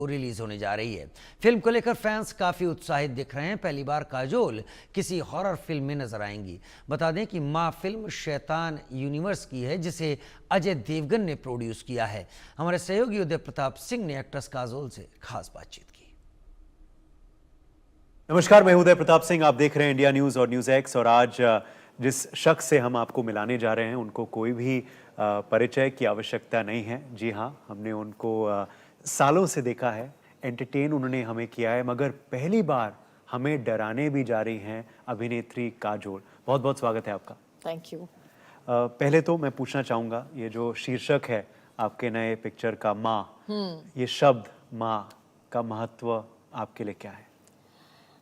Release होने जा रही है। फिल्म को लेकर फैंस काफी उत्साहित दिख रहे हैं। पहली बार काजोल किसी हॉरर फिल्म में नजर आएंगी। बता दें कि मां फिल्म शैतान यूनिवर्स की है, जिसे अजय देवगन ने प्रोड्यूस किया है। हमारे सहयोगी उदय प्रताप सिंह ने एक्ट्रेस काजोल से खास बातचीत की। नमस्कार, मैं उदय प्रताप सिंह। आप देख रहे हैं इंडिया न्यूज और न्यूज एक्स। और आज जिस शख्स से हम आपको मिलाने जा रहे हैं उनको कोई भी परिचय की आवश्यकता नहीं है। जी हाँ, हमने उनको सालों से देखा है, एंटरटेन उन्होंने हमें किया है, मगर पहली बार हमें डराने भी जा रही हैं अभिनेत्री काजोल। बहुत बहुत स्वागत है आपका। Thank you. पहले तो मैं पूछना चाहूँगा, ये जो शीर्षक है आपके नए पिक्चर का माँ, ये शब्द माँ का महत्व आपके लिए क्या है?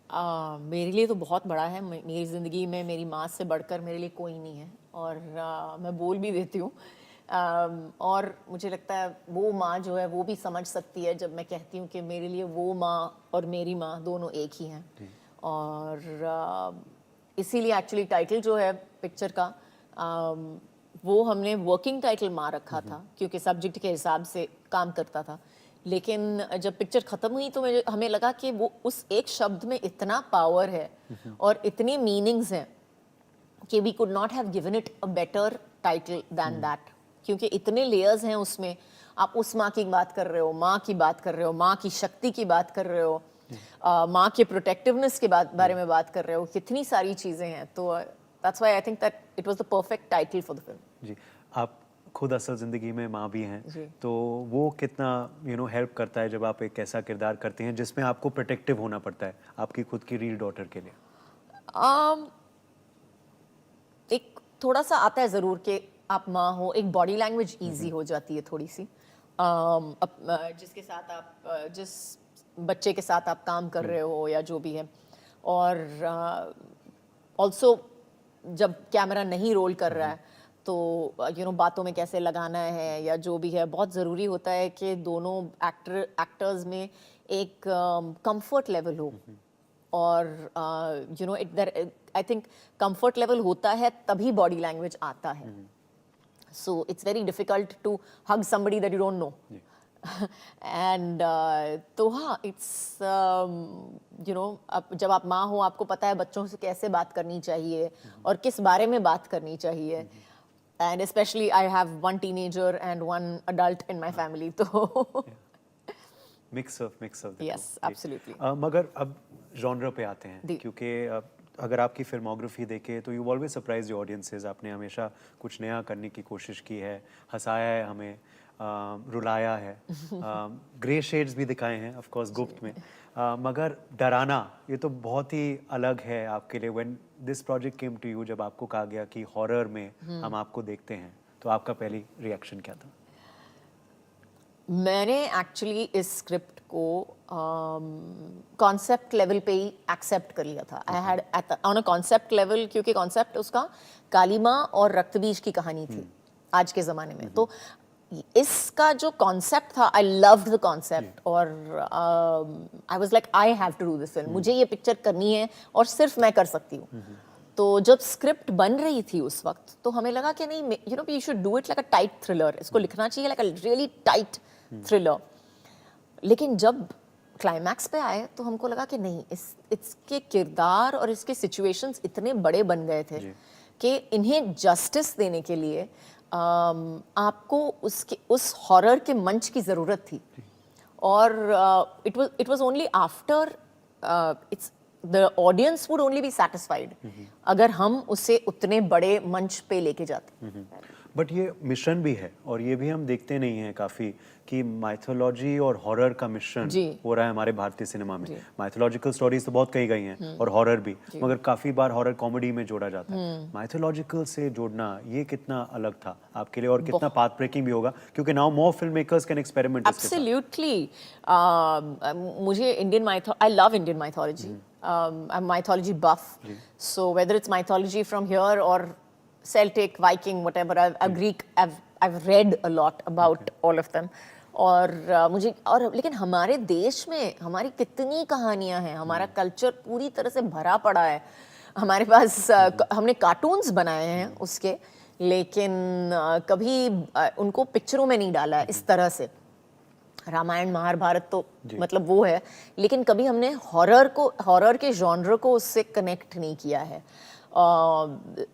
मेरे लिए तो बहुत बड़ा है। मेरी ज़िंदगी में मेरी माँ से बढ़कर मेरे लिए कोई नहीं है, और मैं बोल भी देती हूँ। और मुझे लगता है वो माँ जो है वो भी समझ सकती है जब मैं कहती हूँ कि मेरे लिए वो माँ और मेरी माँ दोनों एक ही हैं। और इसीलिए एक्चुअली टाइटल जो है पिक्चर का वो हमने वर्किंग टाइटल माँ रखा था, क्योंकि सब्जेक्ट के हिसाब से काम करता था। लेकिन जब पिक्चर ख़त्म हुई तो हमें लगा कि वो उस एक शब्द में इतना पावर है और इतनी मीनिंग्स हैं कि we could not have given it a better title than that, क्योंकि इतने लेयर्स हैं उसमें। आप उस माँ की बात कर रहे हो, माँ की बात कर रहे हो, माँ की शक्ति की बात कर रहे हो, माँ के प्रोटेक्टिवनेस के बारे में बात कर रहे हो, कितनी सारी चीज़ें हैं। तो that's why I think that it was the perfect title for the film. जी, आप खुद असल ज़िंदगी में माँ भी हैं, जी। तो वो कितना हेल्प करता है जब आप एक ऐसा किरदार करते हैं जिसमें आपको प्रोटेक्टिव होना पड़ता है आपकी खुद की रियल डॉटर के लिए? एक थोड़ा सा आता है ज़रूर कि आप माँ हो, एक बॉडी लैंग्वेज इजी हो जाती है थोड़ी सी। जिसके साथ आप जिस बच्चे के साथ आप काम कर रहे हो या जो भी है। और ऑल्सो जब कैमरा नहीं रोल कर रहा है तो बातों में कैसे लगाना है या जो भी है, बहुत ज़रूरी होता है कि दोनों एक्टर्स में एक कंफर्ट लेवल हो। और आई थिंक कंफर्ट लेवल होता है तभी बॉडी लैंग्वेज आता है। So it's very difficult to hug somebody that you don't know. And तो हाँ, इट्स अब जब आप माँ हो आपको पता है बच्चों से कैसे बात करनी चाहिए और किस बारे में बात करनी चाहिए। And specially I have one teenager and one adult in my family, तो मिक्स ऑफ यस एब्सोल्युटली। मगर अब जॉनर पे आते हैं, क्योंकि अगर आपकी फिल्मोग्राफी देखें तो you always surprise your audiences. आपने हमेशा कुछ नया करने की कोशिश की है, हंसाया है हमें, रुलाया है, ग्रे शेड्स भी दिखाए हैं ऑफ कोर्स गुप्त में, मगर डराना ये तो बहुत ही अलग है आपके लिए। When this project came to you, जब आपको कहा गया कि हॉरर में हम आपको देखते हैं, तो आपका पहली रिएक्शन क्या था? मैंने एक्चुअली इस स्क्रिप्ट को कॉन्सेप्ट लेवल पे ही एक्सेप्ट कर लिया था। I had on a concept level, क्योंकि कॉन्सेप्ट उसका काली माँ और रक्तबीज की कहानी थी आज के ज़माने में। तो इसका जो कॉन्सेप्ट था, आई लव्ड द कॉन्सेप्ट, और I was like I have to do this film. मुझे ये पिक्चर करनी है और सिर्फ मैं कर सकती हूँ। तो जब स्क्रिप्ट बन रही थी उस वक्त, तो हमें लगा कि नहीं, we should do it like a tight thriller. इसको लिखना चाहिए like a really tight thriller. लेकिन जब क्लाइमैक्स पे आए तो हमको लगा कि नहीं, इसके किरदार और इसके सिचुएशंस इतने बड़े बन गए थे कि इन्हें जस्टिस देने के लिए आपको उस हॉरर के मंच की ज़रूरत थी। और it was only after it's the audience would only B satisfied अगर हम उसे उतने बड़े मंच पे लेके जाते। बट ये मिश्रण भी है, और ये भी हम देखते नहीं हैं काफ़ी, कि माइथोलॉजी और हॉरर का मिश्रण हो रहा है हमारे भारतीय सिनेमा में। माइथोलॉजिकल स्टोरीज तो बहुत कही गई हैं और हॉरर भी, मगर काफ़ी बार हॉरर कॉमेडी में जोड़ा जाता है। माइथोलॉजिकल से जोड़ना ये कितना अलग था आपके लिए, और कितना पाथ ब्रेकिंग भी होगा, क्योंकि now more film makers can experiment. Absolutely. मुझे I love Indian mythology. I'm mythology buff, so whether it's mythology from here or Celtic, Viking, whatever, I've read a lot about all of them. और लेकिन हमारे देश में हमारी कितनी कहानियां हैं, हमारा कल्चर पूरी तरह से भरा पड़ा है। हमारे पास हमने कार्टून्स बनाए हैं उसके, लेकिन कभी उनको पिक्चरों में नहीं डाला है इस तरह से। रामायण महाभारत तो मतलब वो है, लेकिन कभी हमने हॉरर के जॉनर को उससे कनेक्ट नहीं किया है।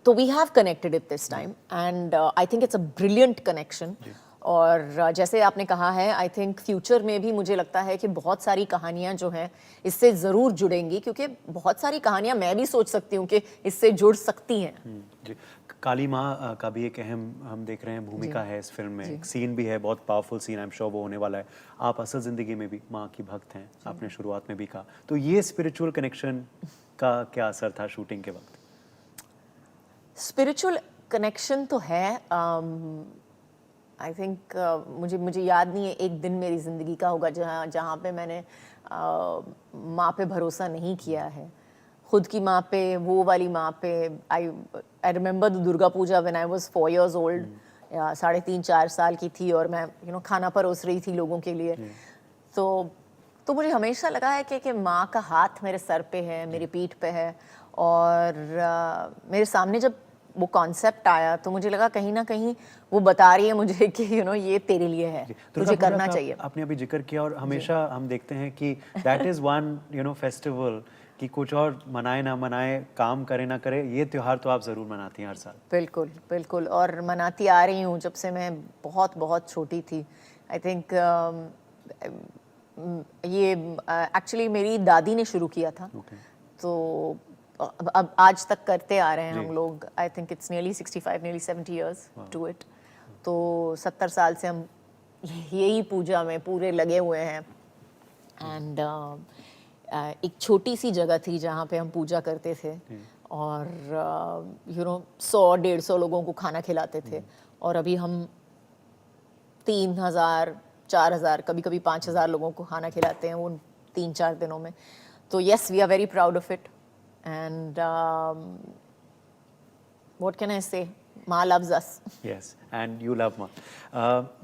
तो we have connected it this time and I think it's a brilliant connection. और जैसे आपने कहा है, आई थिंक फ्यूचर में भी मुझे लगता है कि बहुत सारी कहानियां जो हैं इससे ज़रूर जुड़ेंगी, क्योंकि बहुत सारी कहानियां मैं भी सोच सकती हूँ कि इससे जुड़ सकती हैं। जी, काली माँ का भी एक अहम हम देख रहे हैं भूमिका है इस फिल्म में, एक सीन भी है, बहुत powerful scene, I am sure वो होने वाला है। आप असल ज़िंदगी में भी माँ की भक्त हैं, आपने शुरुआत में भी कहा, तो ये स्पिरिचुअल कनेक्शन का क्या असर था शूटिंग के वक्त? स्पिरिचुअल कनेक्शन तो है। आई थिंक मुझे याद नहीं है एक दिन मेरी ज़िंदगी का होगा जहाँ पे मैंने माँ पे भरोसा नहीं किया है, खुद की माँ पे, वो वाली माँ पे। I remember the Durga Puja when I was 4 years old, 3.5-4 साल की थी, और मैं खाना परोस रही थी लोगों के लिए। तो मुझे हमेशा लगा है कि माँ का हाथ मेरे सर पे है, मेरी पीठ पे है, और मेरे सामने जब वो कॉन्सेप्ट आया तो मुझे लगा कहीं ना कहीं वो बता रही है मुझे कि ये तेरे लिए है, तुझे करना चाहिए। आपने अभी जिक्र किया, और हमेशा हम देखते हैं कि दैट इज वन फेस्टिवल कि कुछ और मनाए ना मनाए, काम करे ना करे, ये त्योहार तो आप ज़रूर मनाती हैं हर साल। बिल्कुल बिल्कुल, और मनाती आ रही हूँ जब से मैं बहुत बहुत छोटी थी। आई थिंक ये एक्चुअली मेरी दादी ने शुरू किया था। तो अब आज तक करते आ रहे हैं हम लोग। I think it's nearly 65 nearly 70 years to it. तो 70 साल से हम यही पूजा में पूरे लगे हुए हैं। एंड एक छोटी सी जगह थी जहाँ पे हम पूजा करते थे, और 100-150 लोगों को खाना खिलाते थे, और अभी हम 3,000-4,000 कभी-कभी 5,000 लोगों को खाना खिलाते हैं उन 3-4 दिनों में। तो yes, we are very proud of it, and what can I say? माँ loves us. Yes, and you love माँ।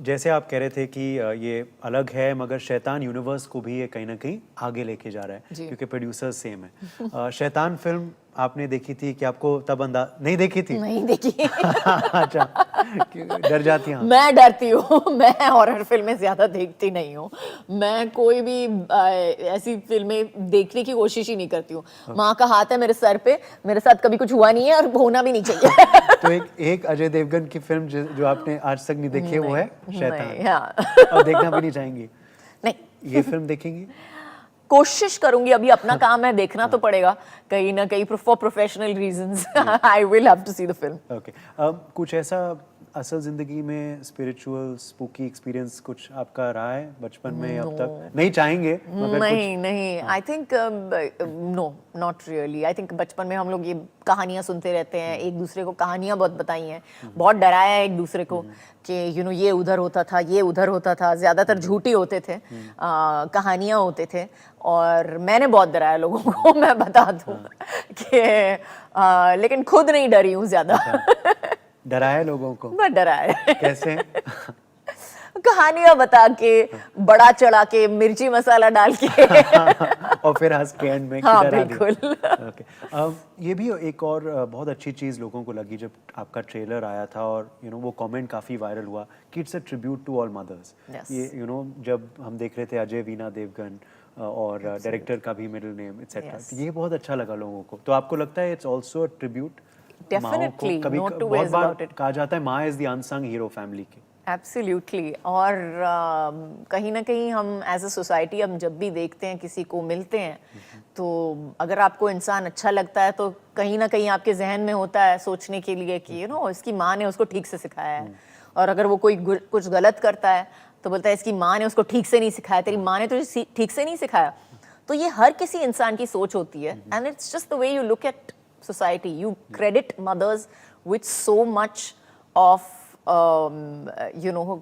जैसे आप कह रहे थे कि ये अलग है, मगर शैतान यूनिवर्स को भी ये कहीं ना कहीं आगे लेके जा रहा है, क्योंकि प्रोड्यूसर सेम है। शैतान फिल्म आपने देखी थी कि आपको तब नहीं देखी थी? नहीं देखी। अच्छा, डर जाती हैं? मैं डरती हूँ। मैं हॉरर फिल्में ज़्यादा देखती नहीं हूँ। मैं कोई भी ऐसी फिल्में देखने की कोशिश ही नहीं करती हूँ। माँ का हाथ है मेरे सर पे, मेरे साथ कभी कुछ हुआ नहीं है और होना भी नहीं चाहिए। तो एक अजय देवगन की फिल्म जो आपने आज तक नहीं देखी है वो है शैतान। हाँ। और देखना भी नहीं चाहेंगी? नहीं। ये फिल्म देखेंगी? कोशिश करूंगी, अभी अपना काम है, देखना तो पड़ेगा कहीं ना कहीं for professional reasons. I will have to see the film. Okay, कुछ ऐसा असल जिंदगी में स्पिरिचुअल स्पूकी एक्सपीरियंस कुछ आपका रहा है बचपन में? अब तक नहीं चाहेंगे मगर नहीं, I think no, not really. I think बचपन में हम लोग ये कहानियां सुनते रहते हैं, एक दूसरे को कहानियां बहुत बताई हैं, बहुत डराया है एक दूसरे को कि ये उधर होता था, ये उधर होता था। ज्यादातर झूठी होते थे, कहानियां होते थे, और मैंने बहुत डराया लोगों को, मैं बता दूं कि लेकिन खुद नहीं डरी हूँ ज्यादा। डराया लोगों को? बहुत डराया। कैसे? कहानियां बता के, बड़ा चढ़ा के, मिर्ची मसाला डाल के और फिर हंस के एंड में हाँ, डरा बिल्कुल। ओके, ये भी एक और बहुत अच्छी चीज़ लोगों को लगी जब आपका ट्रेलर आया था, और वो कमेंट काफ़ी वायरल हुआ कि it's a tribute to all mothers. ये जब हम देख रहे थे अजय वीणा देवगन और डायरेक्टर का भी मिडिल नेम एटसेट्रा, तो ये बहुत अच्छा लगा लोगों को। तो आपको लगता है it's also a tribute? Definitely, no two बहुत ways बार about it. कहा जाता है माँ is the unsung hero family के। एब्सोल्युटली। और कहीं ना कहीं हम एज अ सोसाइटी अब जब भी देखते हैं, किसी को मिलते हैं, तो अगर आपको इंसान अच्छा लगता है तो कहीं ना कहीं आपके जहन में होता है सोचने के लिए कि इसकी माँ ने उसको ठीक से सिखाया है। और अगर वो कोई कुछ गलत करता है तो बोलता है इसकी माँ ने उसको ठीक से नहीं सिखाया, तेरी माँ ने तुझे ठीक से नहीं सिखाया। तो ये हर किसी इंसान की सोच होती है, and it's just the way you look at society. You credit mothers with so much of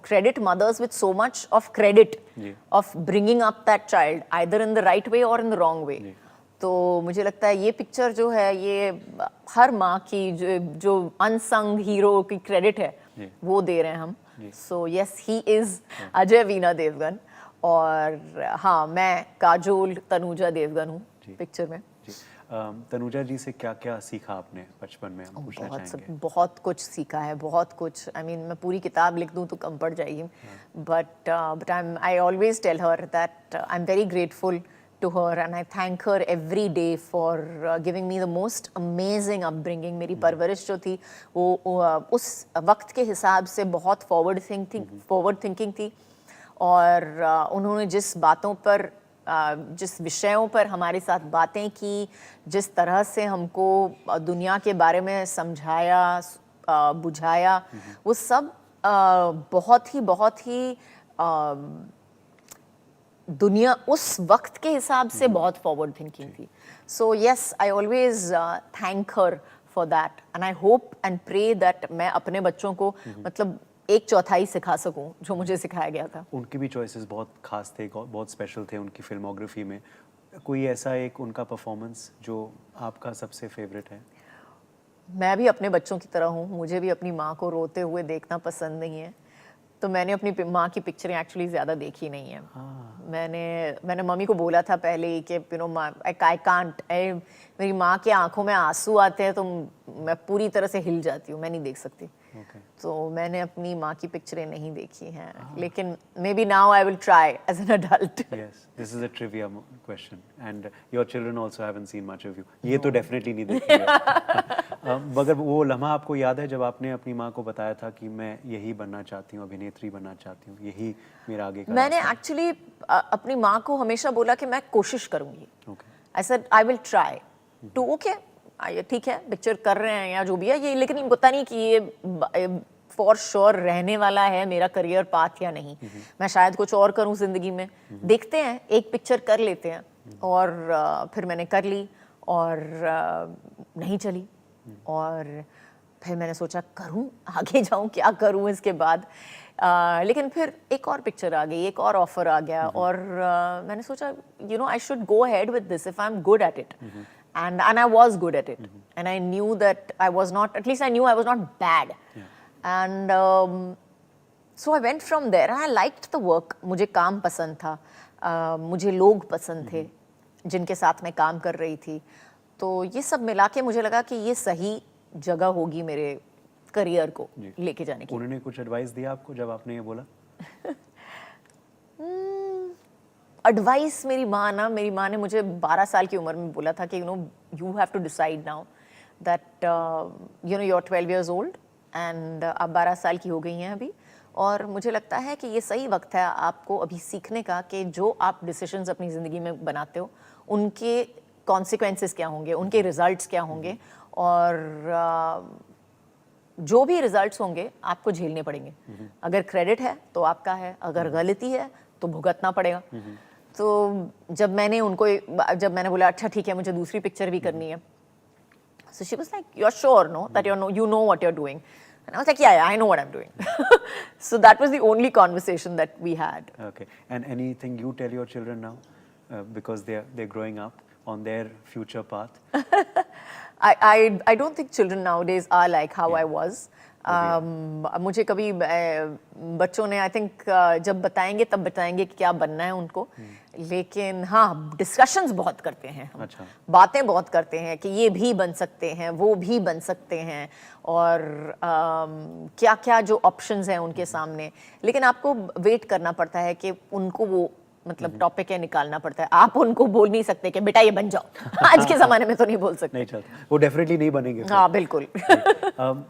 credit mothers with so much of credit of bringing up that child either in the right way or in the wrong way. तो मुझे लगता है ये picture जो है ये हर माँ की जो अनसंग हीरो की क्रेडिट है वो दे रहे हैं हम। So yes, he is Ajay Veena Devgan, और हाँ, मैं काजोल तनुजा देवगन हूँ पिक्चर में। तनुजा जी से क्या क्या सीखा आपने बचपन में, हम पूछना चाहेंगे। बहुत कुछ सीखा है, बहुत कुछ। आई मीन मैं पूरी किताब लिख दूं तो कम पड़ जाएगी, but I always tell her that I am very grateful to her and I thank her every day for giving me the most amazing upbringing. मेरी परवरिश जो थी वो उस वक्त के हिसाब से बहुत forward thinking थी, और उन्होंने जिस बातों पर जिस विषयों पर हमारे साथ बातें की, जिस तरह से हमको दुनिया के बारे में समझाया, बुझाया, वो सब बहुत ही दुनिया उस वक्त के हिसाब से बहुत फॉरवर्ड थिंकिंग थी. So yes, I always thank her for that and I hope and pray that मैं अपने बच्चों को मतलब 1/4 सिखा सकूं जो मुझे सिखाया गया था. उनके भी चॉइसेस बहुत खास थे, बहुत स्पेशल थे उनकी फिल्मोग्राफी में. कोई ऐसा एक उनका परफॉर्मेंस जो आपका सबसे फेवरेट है? मैं भी अपने बच्चों की तरह हूँ, मुझे भी अपनी माँ को रोते हुए देखना पसंद नहीं है, तो मैंने अपनी माँ की पिक्चरें एक्चुअली ज़्यादा देखी नहीं है. मैंने मम्मी को बोला था पहले ही कि यू नो आई कांट, मेरी माँ के आंखों में आंसू आते हैं तो मैं पूरी तरह से हिल जाती हूँ, मैं नहीं देख सकती. तो मैंने अपनी माँ की पिक्चरें नहीं देखी हैं, लेकिन maybe now I will try as an adult. Yes, this is a trivia question and your children also haven't seen much of you. ये तो डेफिनेटली नहीं देखी है. मगर वो लम्हा आपको याद है जब आपने अपनी माँ को बताया था कि मैं यही बनना चाहती हूँ, अभिनेत्री बनना चाहती हूँ, यही मेरा आगे का? मैंने एक्चुअली अपनी माँ को हमेशा बोला कि मैं कोशिश करूँगी. I said I will try to, okay ठीक है पिक्चर कर रहे हैं या जो भी है ये, लेकिन पता नहीं कि ये फॉर श्योर रहने वाला है मेरा करियर पाथ या नहीं. मैं शायद कुछ और करूं जिंदगी में, देखते हैं, एक पिक्चर कर लेते हैं. और फिर मैंने कर ली और नहीं चली, और फिर मैंने सोचा करूं, आगे जाऊं, क्या करूं इसके बाद. लेकिन फिर एक और पिक्चर आ गई, एक और ऑफर आ गया, और मैंने सोचा you know I should go ahead with this if I am good at it. And I was good at it, and I knew that I was not, at least I knew I was not bad. And so I went from there and I liked the work. मुझे काम पसंद था, मुझे लोग पसंद थे जिनके साथ मैं काम कर रही थी. तो ये सब मिला के मुझे लगा कि ये सही जगह होगी मेरे करियर को लेके जाने की. उन्होंने कुछ एडवाइस दिया आपको जब आपने ये बोला? एडवाइस मेरी माँ ने मुझे 12 साल की उम्र में बोला था कि you know you have to decide now that you know you are 12 years old and आप 12 साल की हो गई हैं अभी, और मुझे लगता है कि ये सही वक्त है आपको अभी सीखने का कि जो आप डिसीजंस अपनी ज़िंदगी में बनाते हो उनके कॉन्सिक्वेंसेस क्या होंगे, उनके रिजल्ट्स क्या होंगे, और जो भी रिजल्ट्स होंगे आपको झेलने पड़ेंगे. अगर क्रेडिट है तो आपका है, अगर गलती है तो भुगतना पड़ेगा. तो जब मैंने बोला अच्छा ठीक है मुझे दूसरी पिक्चर भी करनी है, so she was like you are sure no that you know what you're doing, and I was like yeah I know what I'm doing. So that was the only conversation that we had. Okay, and anything you tell your children now because they're growing up on their future path? I don't think children nowadays are like how I was. मुझे कभी बच्चों ने I think जब बताएंगे तब बताएंगे कि क्या बनना है उनको, लेकिन हाँ डिस्कशंस बहुत करते हैं. अच्छा. बातें बहुत करते हैं कि ये भी बन सकते हैं, वो भी बन सकते हैं, और क्या क्या जो ऑप्शंस हैं उनके सामने. लेकिन आपको वेट करना पड़ता है कि उनको वो मतलब टॉपिक है निकालना पड़ता है. आप उनको बोल नहीं सकते कि बेटा ये बन जाओ. आज के ज़माने में तो नहीं बोल सकते. नहीं चलता, वो डेफिनेटली नहीं बनेंगे. हाँ बिल्कुल.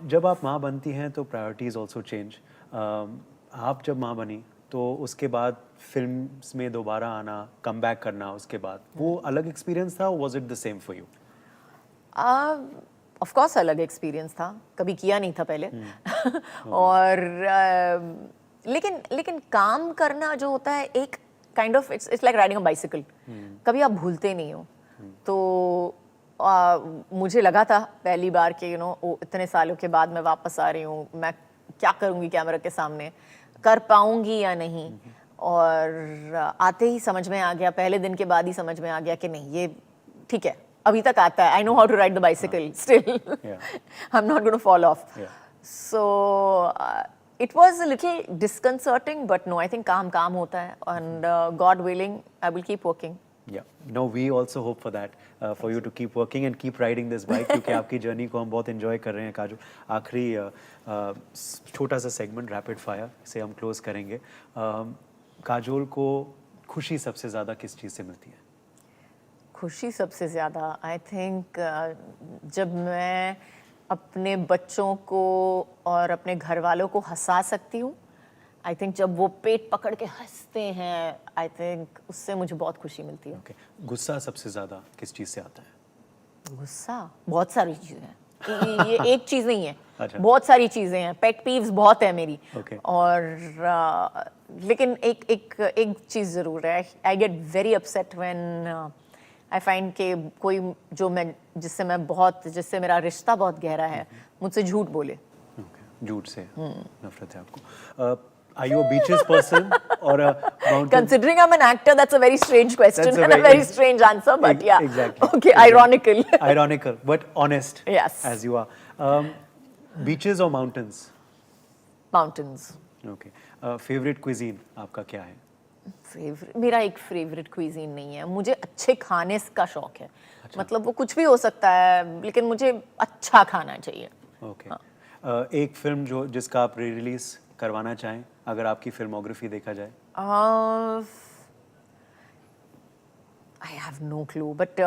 जब आप माँ बनती हैं तो प्रायोरिटीज ऑल्सो चेंज. आप जब माँ बनी तो उसके बाद फिल्म्स में दोबारा आना, कम बैक करना, उसके बाद वो अलग एक्सपीरियंस था? Was it the same for you? Of course अलग एक्सपीरियंस था, कभी किया नहीं था पहले. और लेकिन काम करना जो होता है एक kind of its like riding a bicycle. कभी आप भूलते नहीं हो. तो मुझे लगा था पहली बार कि यू नो इतने सालों के बाद मैं वापस आ रही हूँ, मैं क्या करूँगी कैमरा के सामने, कर पाऊँगी या नहीं. और आते ही समझ में आ गया, पहले दिन के बाद ही समझ में आ गया कि नहीं ये ठीक है, अभी तक आता है. I know how to ride the bicycle still. I am not gonna fall off. So it was a little disconcerting, but no, I think काम होता है, and God willing, I will keep working. Yeah, no, we also hope for that, for you to keep working and keep riding this bike क्योंकि आपकी journey को हम बहुत enjoy कर रहे हैं काजोल। आखिरी छोटा सा सेगमेंट रैपिड फायर से हम क्लोज करेंगे। काजोल को खुशी सबसे ज़्यादा किस चीज़ से मिलती है? खुशी सबसे ज़्यादा आई थिंक जब मैं अपने बच्चों को और अपने घर वालों को हंसा सकती हूँ। आई थिंक जब वो पेट पकड़ के हंसते हैं, आई थिंक उससे मुझे बहुत खुशी मिलती है। Okay. गुस्सा सबसे ज़्यादा किस चीज़ से आता है? गुस्सा बहुत सारी चीज़ें हैं, ये एक चीज़ नहीं है। अच्छा। बहुत सारी चीज़ें हैं, पेट पीव्स बहुत है मेरी। Okay. और लेकिन एक चीज़ ज़रूर है, I get very upset when I find कि कोई जिससे मेरा रिश्ता बहुत गहरा है मुझसे झूठ बोले। Okay. झूठ से नफरत है आपको। Are you a beaches person or a mountain? Considering I'm an actor, that's a very strange question That's a and a very strange answer, but yeah. Exactly. Okay, ironical. Ironical, but honest. Yes. As you are. Beaches or mountains? Mountains. Okay. Favorite cuisine आपका क्या है? मेरा एक favourite cuisine नहीं है, मुझे अच्छे खाने का शौक है। मतलब वो कुछ भी हो सकता है, लेकिन मुझे अच्छा खाना चाहिए। Okay. एक फिल्म जिसका आप री रिलीज करवाना चाहें अगर आपकी फिल्मोग्राफी देखा जाए? I have no clue, but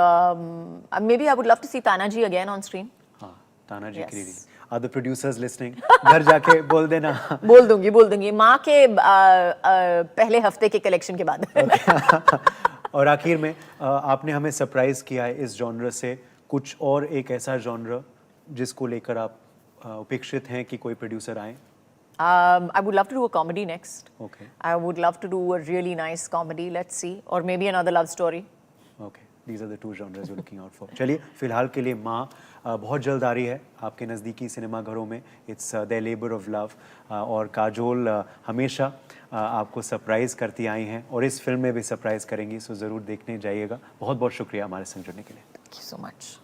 maybe I would love to see Tanaji again on screen. हाँ, तानाजी Yes. की release. Are the producers listening? घर जाके बोल देना। बोल दूंगी माँ के पहले हफ्ते के कलेक्शन के बाद। और आखिर में आपने हमें सरप्राइज किया है इस जॉनर से, कुछ और एक ऐसा जॉनर जिसको लेकर आप उपेक्षित हैं कि कोई प्रोड्यूसर आए? I would love to do a comedy next. Okay. I would love to do a really nice comedy. Let's see, or maybe another love story. Okay. These are the two genres you're looking out for. चलिए फिलहाल के लिए माँ बहुत जल्द आ रही है आपके नज़दीकी सिनेमाघरों में। It's the labour of love. और काजोल हमेशा आपको सरप्राइज़ करती आई हैं और इस फिल्म में भी सरप्राइज़ करेंगी, सो ज़रूर देखने जाइएगा। बहुत बहुत शुक्रिया हमारे संग जुड़ने के लिए। Thank you so much.